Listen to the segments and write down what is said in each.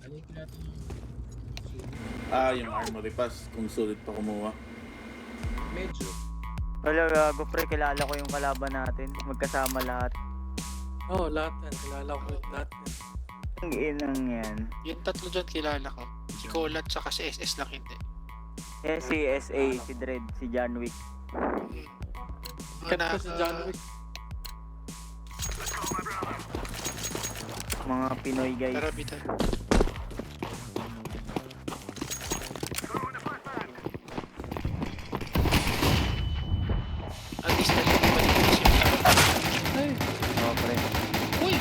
Ano yung natin? Yung armory pass, kung sulit pa kumuha. Medyo. Wala, gago pre, kilala ko yung kalaban natin. Magkasama lahat. Oo, lahat yan. Kilala ko yung lahat yan. Ang inang yan. Yung tatlo dyan kilala ko. Si Colat tsaka si SS lang hindi. Eh, si SA, si Dredd, si John Wick. Sikat ko si John Wick. Mga Pinoy guys. Tara, bitan. At least nalilipas yung Ay, Oo, pre. Uy!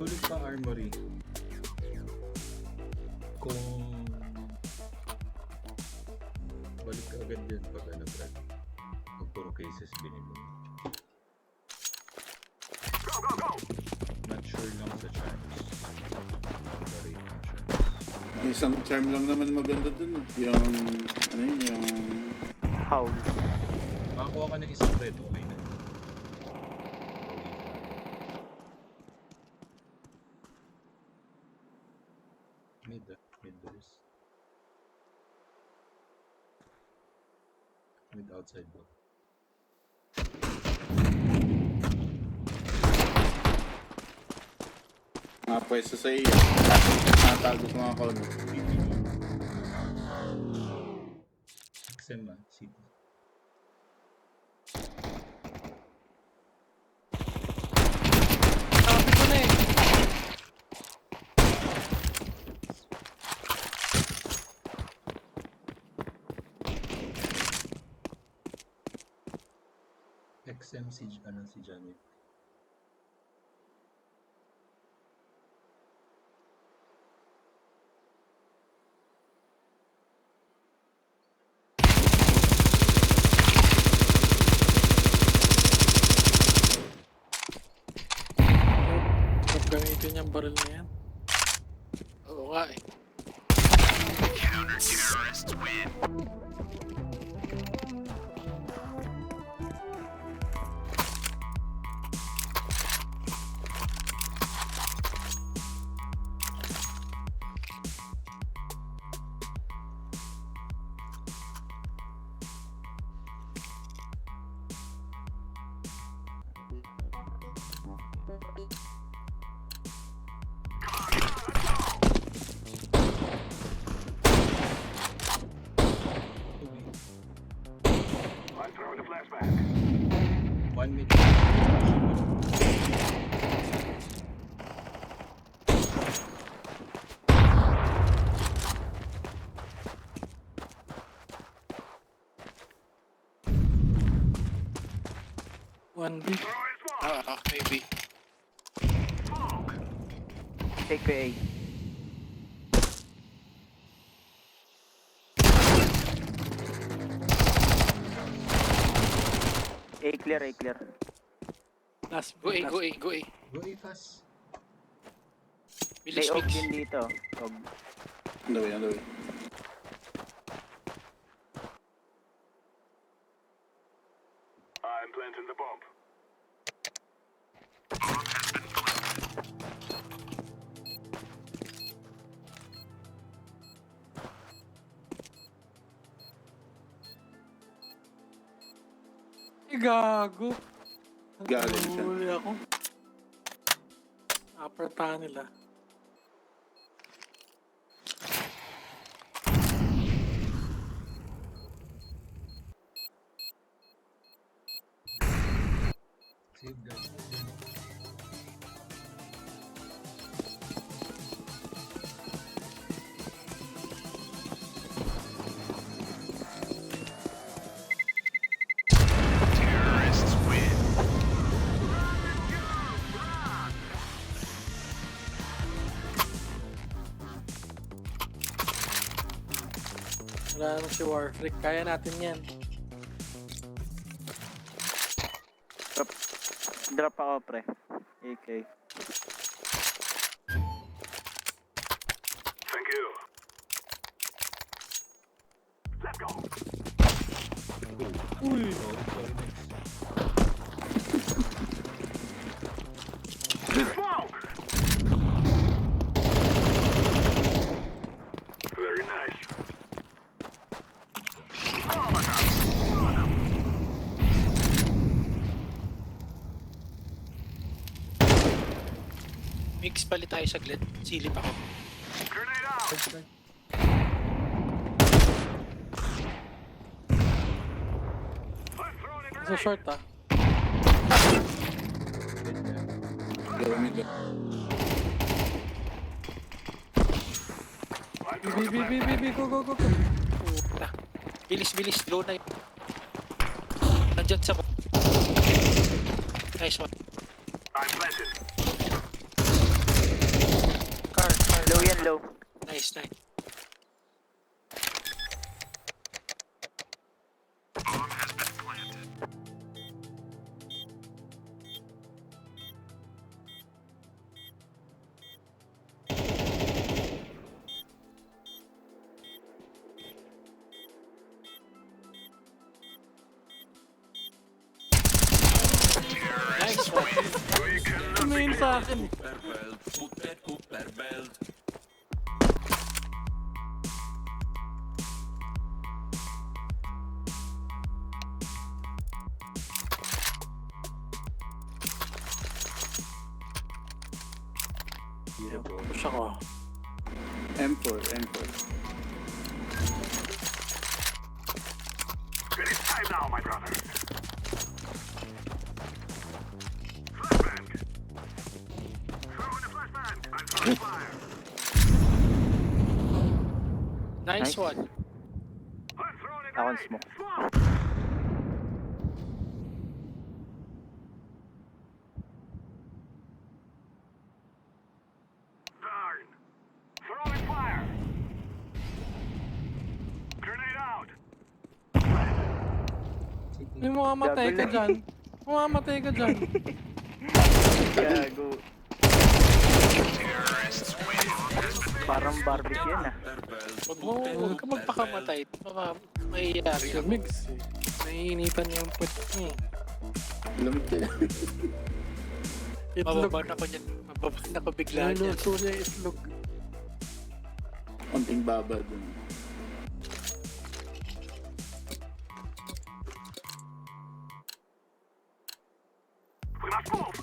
Sulit pa armory. Kung balik ka agad yan pag ano, Brad. Kung puro cases binibili. Not sure lang sa charms. Sorry, not sure. May isang charm lang naman maganda dun. Yung, ano yun, yung... Howl. Makakuha ka ng isang red, okay na. Mid doors. Mid outside door. Mga pwesto sa iyo. Natago ko mga call. XM ah, city. sabi ko na eh. XM si Johnny. Huwag gamitin yung baril na yan. Oo nga eh. One mid. One B. Maybe. Take ko A. A clear, A clear. Last Go A, last- go A, go A. Go A fast. May Bilis, off bilis. din dito. Og. On the way, on the way. I'm planting the bomb. Ay, gago. Galing siya. Nahuli ako. Apertahan nila. Save guys. Wala na si Warfreak. Kaya natin yan. Drop ako, pre. AK. Thank you. Let's go. Uy! Sorry, next. Smoke. Very nice. Oh my God. Mix, palit tayo saglit. Silip ako. Grenade out. I'm throwing a Sa grenade. short ah. Low mid. I'm B, throwing B, a B, B, B, go, go, go, go. Puta. Bilis, bilis. Low na yun. Nandyan sa... Nice one. I'm planted. Car, car. Low yan, low. Nice, nice. Bomb has been planted. Nice one. We cannot Ano yun sa akin? Push ako. M4, M4. It is time now, my brother. Flashbang. Throw in the flashbang. I'm throwing fire. Nice Nice. one. I'm throwing a Ako ang grenade. smoke. Smoke. Darn. Throwing fire. Grenade out. May mamamatay ka Gago dyan. Mamamatay ka dyan. Gago. Parang barbecue yan ah. Huwag ka magpakamatay. Mayayari Si ako. Mix eh. Naiinitan yung put niya eh. Alam ko yan. Itlog. Mababa na ko niyan. Mababa na ko bigla niyan. Niluto niya yung itlog. Konting baba dun. We must move.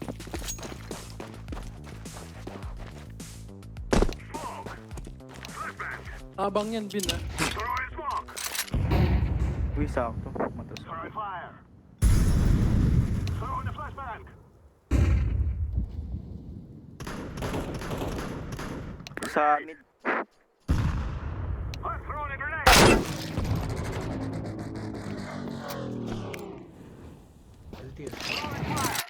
Smoke. Flashbang. Abang yan, Bin ah. Throwing smoke. Uy, sakto. Matos. Throwing fire. Throwing the flashbang. Sa mid. I'm throwing a grenade. LTS. Throwing fire.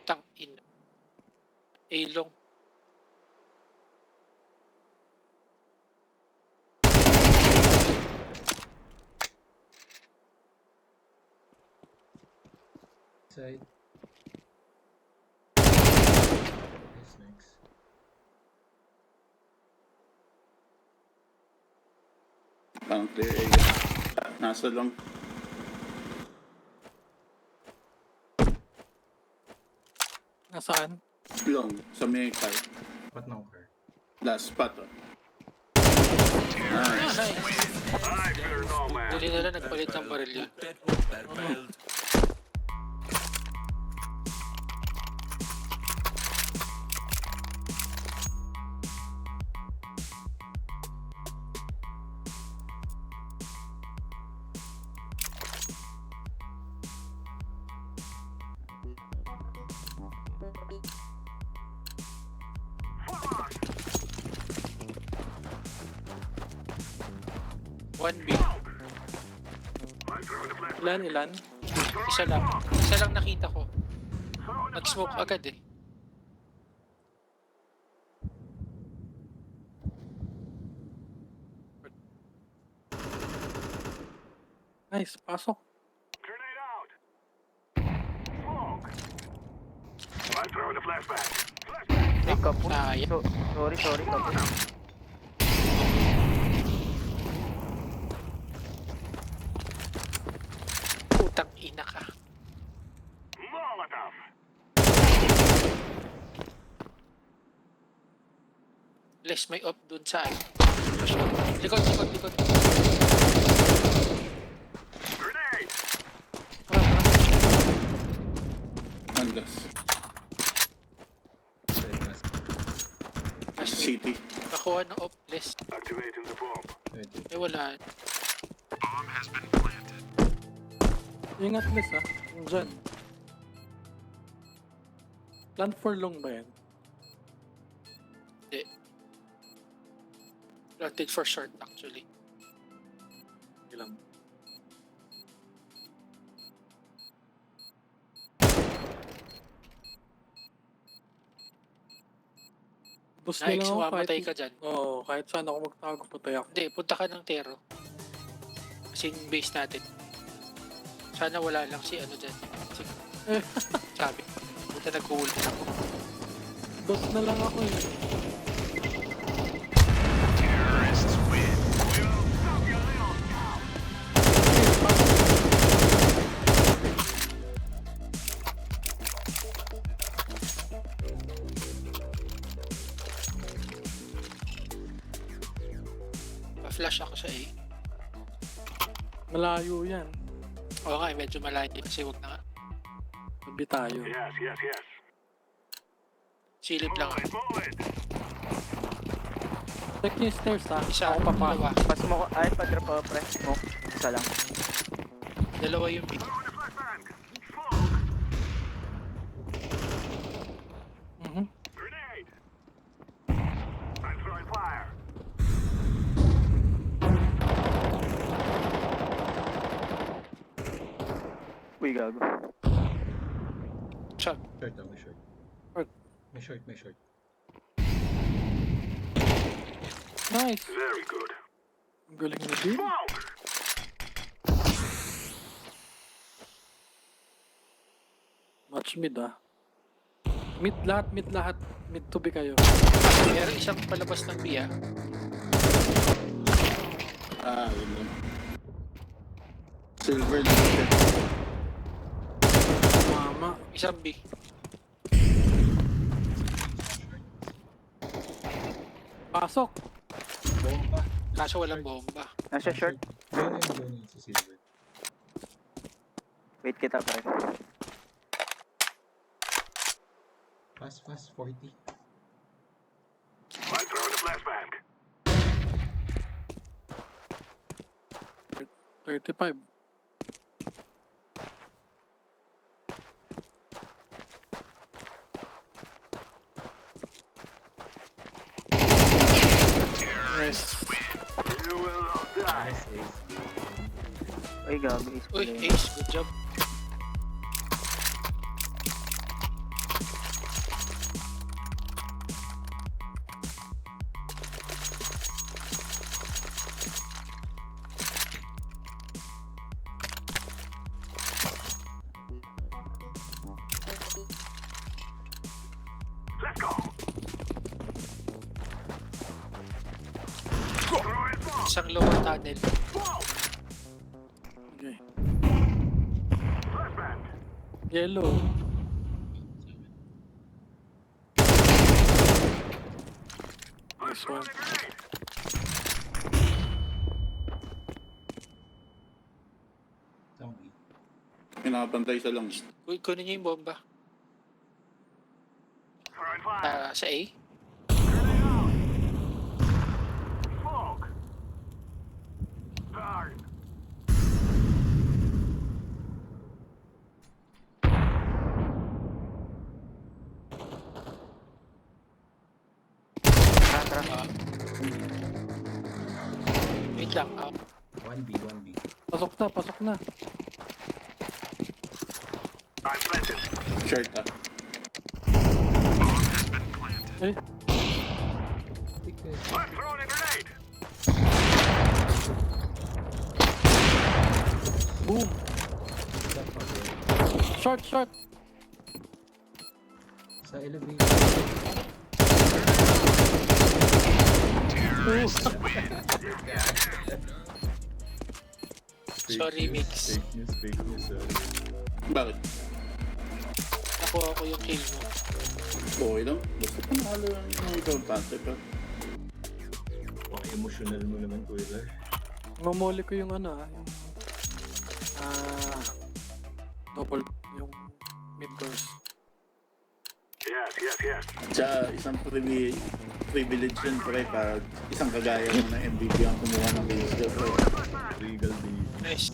Tang in. Ilong. Side. Nice, next. Parang clear area. Nasa lang. Nasaan? Long. Sa may car. Ba't na-offer? Last spot oh. Ah, Nice. nice. I fear no man. Dali na lang nagpalit ng baril yun. 1B. I'm throwing a flashbang. Ilan, ilan? Isa lang. Isa lang nakita ko. Nag-smoke agad eh. Nice, pasok. Grenade out. Smoke. I'm throwing a flashbang. Flashbang. Ay, kapos. Sayang. Sorry, kapos. Putang ina ka. Molotov. Les, may op dun sa ano. Likod. Grenade. Andas. Mas City. nakuha ng op, Les. Activating the bomb. Pwede. Eh wala. Ingat Les ha. Yung dyan. Plan for long ba yan? Hindi. Planted for short actually. Ilang. Bus na Naik, lang ako sumamatay kahit... ka dyan. Oo, kahit saan ako magtago, patay ako. Hindi, punta ka ng Tero. Kasi yung base natin. Sana wala lang si ano dyan. Si, sabi. Punta nag-hold ako. Bus na lang ako eh. Pa-flash ako sa A. Malayo yan. Oo nga, medyo malayo kasi wag na nga. Sabi tayo. Yes. Silip lang. Bullet. Check yung stairs ha. Isa, Ako papasok. dalawa. Pa-smoke. Ay, pa-drop ako, pre. Smoke. Isa lang. Dalawa yung B. Throwing a flashbang. Smoke. Mhm. Grenade. I'm throwing fire. Uy, gago. Shot. Short daw, may short. Short. May short. Nice. Very good. Ang galing na din. Smoke. Match mid ah. Mid lahat. Mid to be kayo. Meron isang palabas ng B ah. Yun lang. Silver ticket. Mama. Isang B. Pasok. Bomba. Kaso walang bomba. Nasa short. Join sa silver. Wait kita, pre. Fast, 40. I'm throwing a flashbang. 35. Nice. You will not die. Nice ace. Uy, gago. Ace Uy, pala yun. Ace, good job. Let's go. Throwing bomb. Isang lower tunnel. Smoke. Okay. Flashbang. Yellow. I'm Nice one. throwing a grenade. Zombie. Pinakabantay sa lang. Uy, kunin niyo yung bomba. Throwing fire. Sa A. Grenade out. Smoke. Darn. Tara. Wait lang. 1B, 1B. Pasok na, pasok na. I'm planted. Short ah. Eh, I'm throwing a grenade. boom. Short, short. Sa elevator. Sorry, Mix. Fake news, sorry. Bakit? Nakuha ko yung kill mo. Okay lang. Basta panalo lang yung importante pa. Ang emotional mo naman, Kuya Lar. Mamuli ko yung ano yung double yung mid doors. Yes. Tsaka isang privilege yun pre pag isang kagaya mo ng MVP ang kumuha ng base job pre. Legal D. Nice.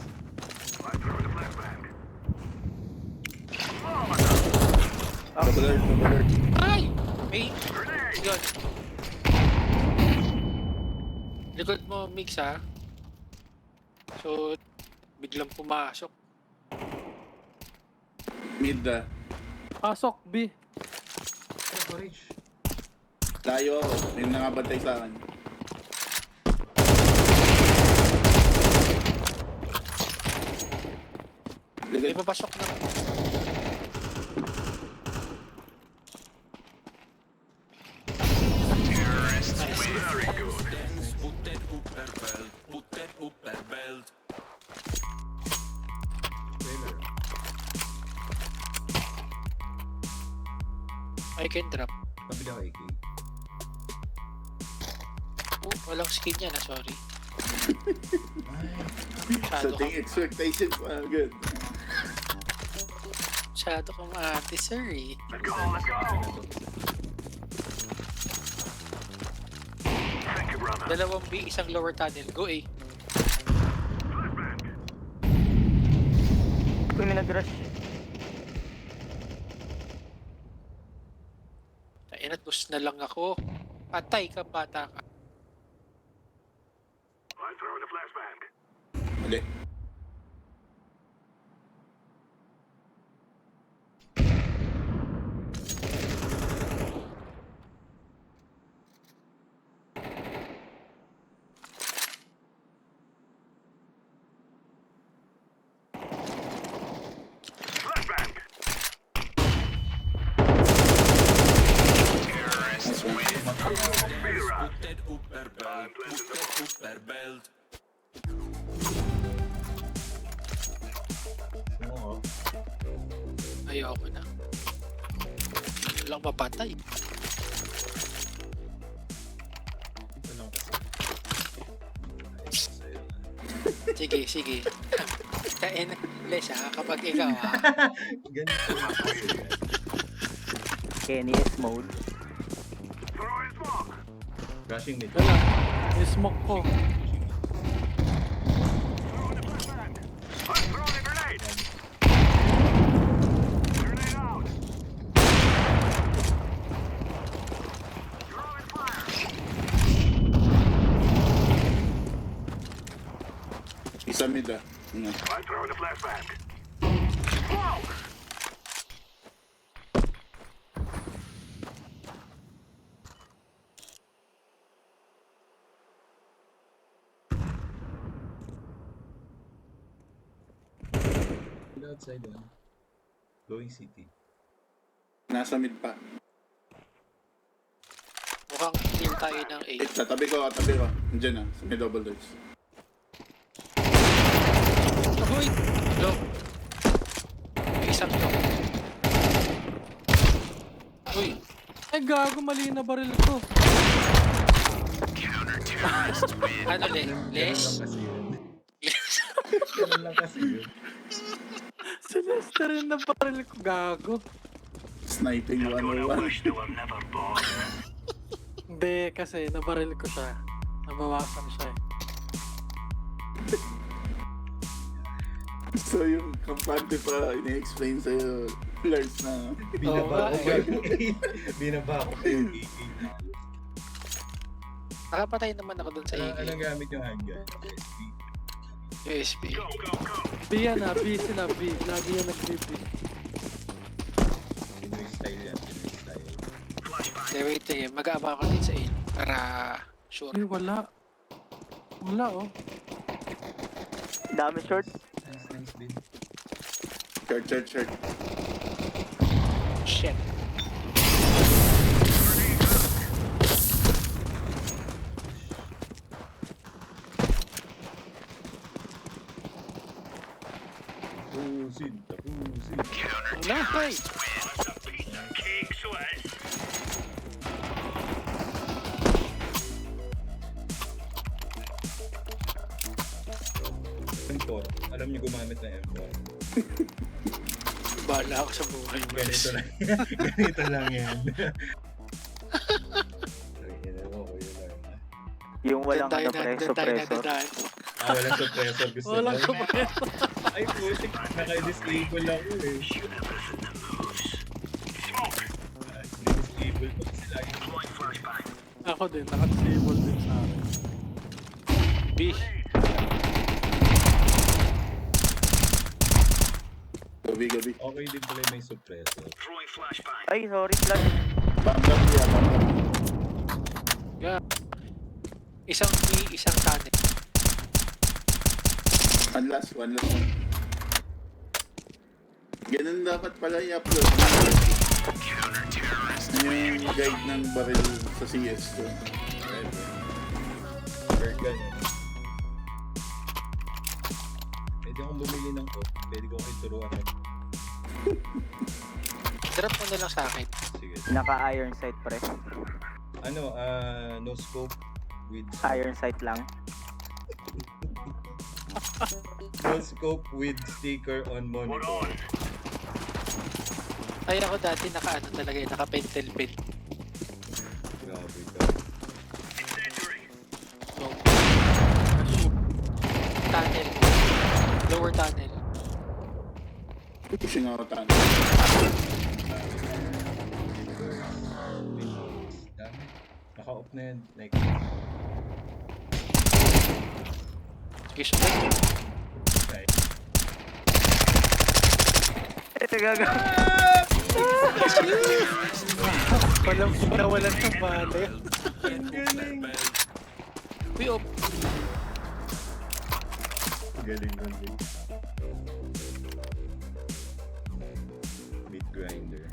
I'm throwing a flashbang. Double alert. Ay! May... Grenade. Yun. Likod mo, Mix, ha? So, biglang pumasok. Mid ah. Pasok B. Coverage. Layo ako. May nakabantay sa akin. May Ligad. papasok na. Very good. Trailer. I can drop. Kabila ko AK. Oh, walang skin yan, sorry. Sa ting expectations good. Masyado kang maarte, sir, eh. Let's go. Thank you, brother. Dalawang B, isang lower tunnel. Go, A. Flashbang. Uy, may nag-rush. Inatus na lang ako. Patay ka, bata ka. I'm throwing a flashbang. Mali. Flashbang. Mira. I'm planting the bomb. Oo. Ayoko na. Walang mapatay. Ito lang kasi. Ayos sa'yo. Sige. Kain, Les, ha? Kapag ikaw, ha? Ganito lang kasi. Kenny S mode. Throwing smoke. Rushing mid. Wala. I-smoke ko. Throwing a flashbang. I'm throwing a grenade. Grenade out. Throwing fire. Isa mid ah. Ingat. I'm throwing a flashbang. Smoke. Outside one. Going city. Nasa mid pa. Mukhang kill tayo ng A. Tabi ko. Diyan ah. Sa may double doors. Ahoy! Low. May isang low. Uy! Ay gago, mali na baril ko. Ano, Les? Ganun lang kasi yun. Si Lester rin na baril ko, gago. Sniping 101. Hindi, kasi nabaril ko siya. Nabawasan siya eh. So yung kampante pa ini-explain sa'yo, Lars na. Binaba ko Oo, kayo. Binaba ko kayo. Nakapatay naman ako dun sa A. Anong gamit yung handgun? USB. B yan ah, B sila, B. Lagi yan nag-B. Pinoy style yan, Pinoy style. Wait, sige. Mag-aaba ako din sa A. Para sure. Ay, wala. Wala oh. Dami short. Nice din. Short. Shit. Tapusin. Wala, hey! M4. Alam niyo gumamit ng M4. Bahala ako sa buhay mo. Ganito lang. Ganito lang yan. Ina mo ko yun lang. Yung walang Doon tayo ano pre, doon tayo suppressor. nadadaan. Walang suppressor gusto mo. Walang kapatid. Ay putik, naka-disable ako eh. Disable ko sila yung Ako din, naka-disable din sa akin. B. Gabi. okay din pala may suppressor. Ay, sorry, flash. Banggang niya, banggang. Yeah. Isang B, isang tunnel. One last one. Ganun dapat pala i-upload. Ano yung guide ng baril sa CS ko? Or ganun. Pwede akong bumili ng code. Pwede ko kayo turuan. Drop mo na lang sa akin. Sige. Naka-iron sight pre. Ano, no scope with Iron sight lang. no scope with sticker on monitor. Ay ako dati naka-ano talaga yun, naka-pentel pen. Grabe ka. No. Tunnel. Lower tunnel. Pushing out on. Dami. Naka-off na yan. Like, Sige, sunod. okay. Ito gaga. Walang pinawalan ng bale. Ang galing. Uy, oh. Galing nun din. Meat grinder.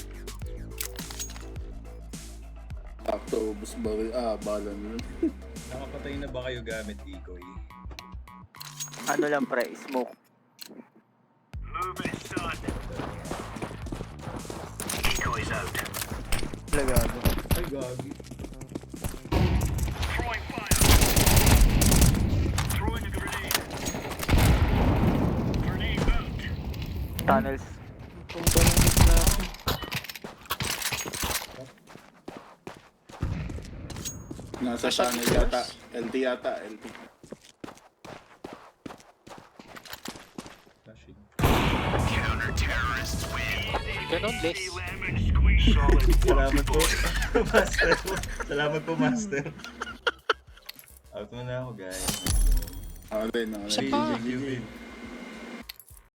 Sakto, bus baril. Bala nyo. Nakapatay na ba kayo gamit decoy? Ano lang pre, smoke. Lagago. Ay, gagi. Tunnels. Kung balangit na ako. Nasa Nasa tunnel pictures? yata. LT yata, LT. Flashing. Ganon, less. Salamat po, Master. Salamat po, Master. Out mo na ako, guys. Ako din. Isa pa. Thank you, Vin.